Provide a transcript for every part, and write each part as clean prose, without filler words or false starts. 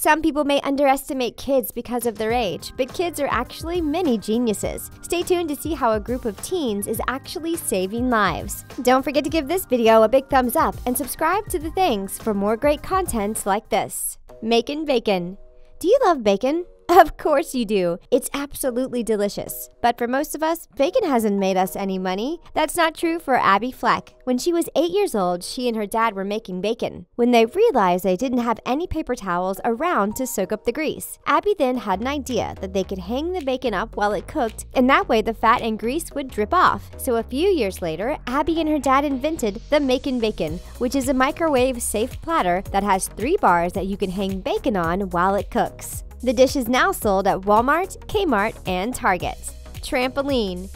Some people may underestimate kids because of their age, but kids are actually mini geniuses. Stay tuned to see how a group of teens is actually saving lives. Don't forget to give this video a big thumbs up and subscribe to The Things for more great content like this. Makin Bacon. Do you love bacon? Of course you do. It's absolutely delicious. But for most of us, bacon hasn't made us any money. That's not true for Abbey Fleck. When she was 8 years old, she and her dad were making bacon. When they realized they didn't have any paper towels around to soak up the grease, Abbey then had an idea that they could hang the bacon up while it cooked, and that way the fat and grease would drip off. So a few years later, Abbey and her dad invented the Makon Bacon, which is a microwave-safe platter that has 3 bars that you can hang bacon on while it cooks. The dish is now sold at Walmart, Kmart, and Target. Trampoline.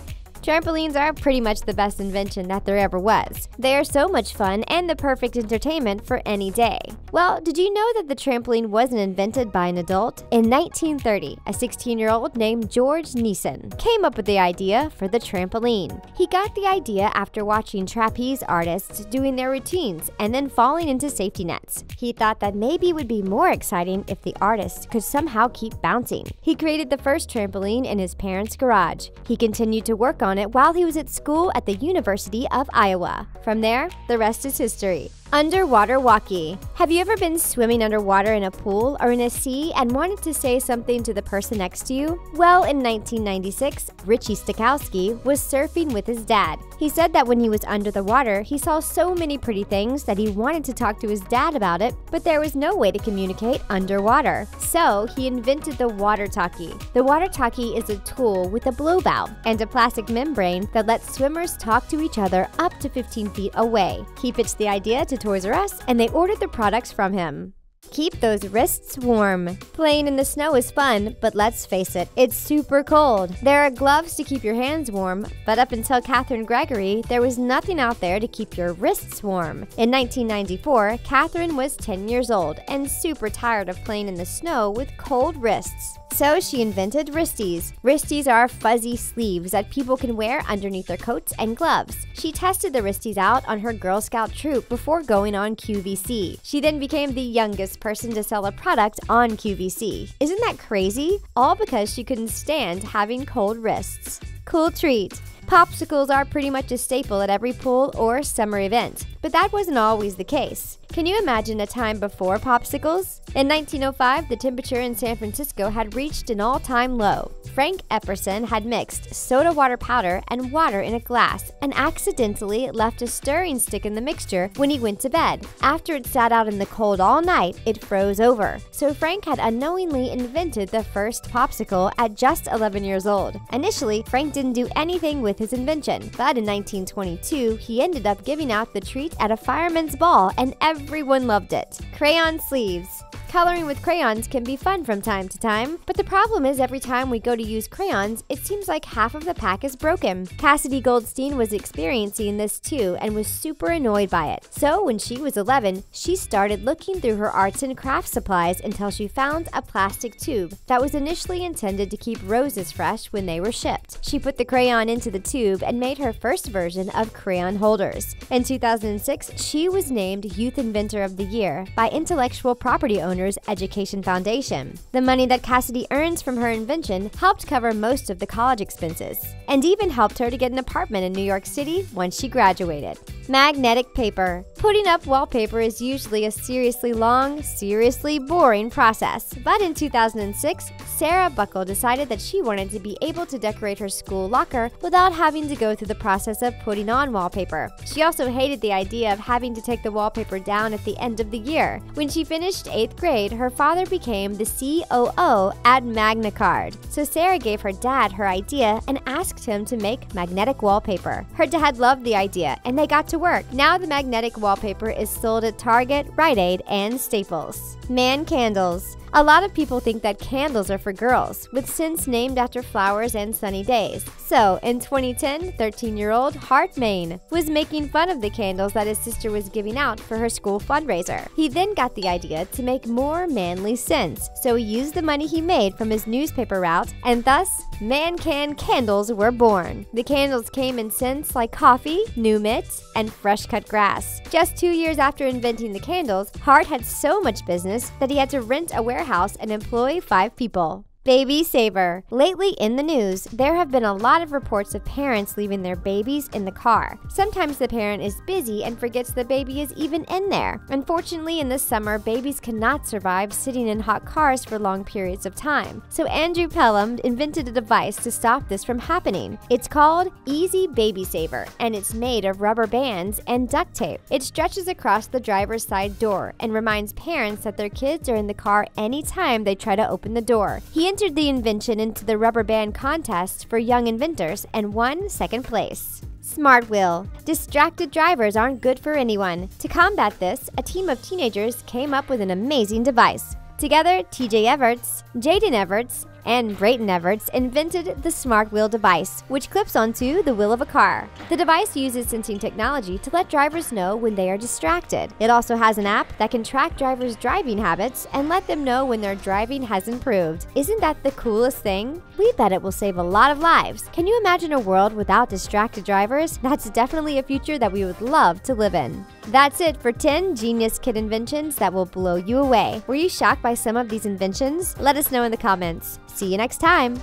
Trampolines are pretty much the best invention that there ever was. They are so much fun and the perfect entertainment for any day. Well, did you know that the trampoline wasn't invented by an adult? In 1930, a 16-year-old named George Neeson came up with the idea for the trampoline. He got the idea after watching trapeze artists doing their routines and then falling into safety nets. He thought that maybe it would be more exciting if the artist could somehow keep bouncing. He created the first trampoline in his parents' garage. He continued to work on it while he was at school at the University of Iowa. From there, the rest is history. Underwater walkie. Have you ever been swimming underwater in a pool or in a sea and wanted to say something to the person next to you? Well, in 1996, Richie Stokowski was surfing with his dad. He said that when he was under the water, he saw so many pretty things that he wanted to talk to his dad about it, but there was no way to communicate underwater. So he invented the water talkie. The water talkie is a tool with a blow valve and a plastic membrane that lets swimmers talk to each other up to 15 feet away. He pitched the idea to Toys R Us, and they ordered the products from him. Keep those wrists warm. Playing in the snow is fun, but let's face it, it's super cold. There are gloves to keep your hands warm, but up until Catherine Gregory, there was nothing out there to keep your wrists warm. In 1994, Catherine was 10 years old and super tired of playing in the snow with cold wrists. So she invented Wristies. Wristies are fuzzy sleeves that people can wear underneath their coats and gloves. She tested the Wristies out on her Girl Scout troop before going on QVC. She then became the youngest person to sell a product on QVC. Isn't that crazy? All because she couldn't stand having cold wrists. Cool treat. Popsicles are pretty much a staple at every pool or summer event, but that wasn't always the case. Can you imagine a time before popsicles? In 1905, the temperature in San Francisco had reached an all-time low. Frank Epperson had mixed soda water powder and water in a glass and accidentally left a stirring stick in the mixture when he went to bed. After it sat out in the cold all night, it froze over. So Frank had unknowingly invented the first popsicle at just 11 years old. Initially, Frank didn't do anything with his invention, but in 1922, he ended up giving out the treat at a fireman's ball and everyone loved it. Crayon Sleeves. Coloring with crayons can be fun from time to time, but the problem is every time we go to use crayons, it seems like half of the pack is broken. Cassidy Goldstein was experiencing this too and was super annoyed by it. So when she was 11, she started looking through her arts and crafts supplies until she found a plastic tube that was initially intended to keep roses fresh when they were shipped. She put the crayon into the tube and made her first version of crayon holders. In 2006, she was named Youth Inventor of the Year by Intellectual Property Owners Education Foundation. The money that Cassidy earns from her invention helped cover most of the college expenses, and even helped her to get an apartment in New York City once she graduated. Magnetic paper. Putting up wallpaper is usually a seriously long, seriously boring process. But in 2006, Sarah Buckle decided that she wanted to be able to decorate her school locker without having to go through the process of putting on wallpaper. She also hated the idea of having to take the wallpaper down at the end of the year. When she finished 8th grade, her father became the COO at MagnaCard. So Sarah gave her dad her idea and asked him to make magnetic wallpaper. Her dad loved the idea, and they got to work. Now the magnetic wallpaper is sold at Target, Rite Aid, and Staples. Man candles. A lot of people think that candles are for girls, with scents named after flowers and sunny days. So, in 2010, 13-year-old Hart Main was making fun of the candles that his sister was giving out for her school fundraiser. He then got the idea to make more manly scents, so he used the money he made from his newspaper route, and thus, Man Can candles were born. The candles came in scents like coffee, new mint, and fresh cut grass. Just 2 years after inventing the candles, Hart had so much business that he had to rent a warehouse warehouse and employ 5 people. Baby Saver. Lately in the news, there have been a lot of reports of parents leaving their babies in the car. Sometimes the parent is busy and forgets the baby is even in there. Unfortunately, in the summer, babies cannot survive sitting in hot cars for long periods of time. So Andrew Pelham invented a device to stop this from happening. It's called Easy Baby Saver, and it's made of rubber bands and duct tape. It stretches across the driver's side door and reminds parents that their kids are in the car anytime they try to open the door. He entered the invention into the rubber band contest for young inventors and won second place. Smart Wheel. Distracted drivers aren't good for anyone. To combat this, a team of teenagers came up with an amazing device. Together, TJ Everts, Jaden Everts, and Brayton Everts invented the Smart Wheel device, which clips onto the wheel of a car. The device uses sensing technology to let drivers know when they are distracted. It also has an app that can track drivers' driving habits and let them know when their driving has improved. Isn't that the coolest thing? We bet it will save a lot of lives. Can you imagine a world without distracted drivers? That's definitely a future that we would love to live in. That's it for 10 genius kid inventions that will blow you away. Were you shocked by some of these inventions? Let us know in the comments. See you next time!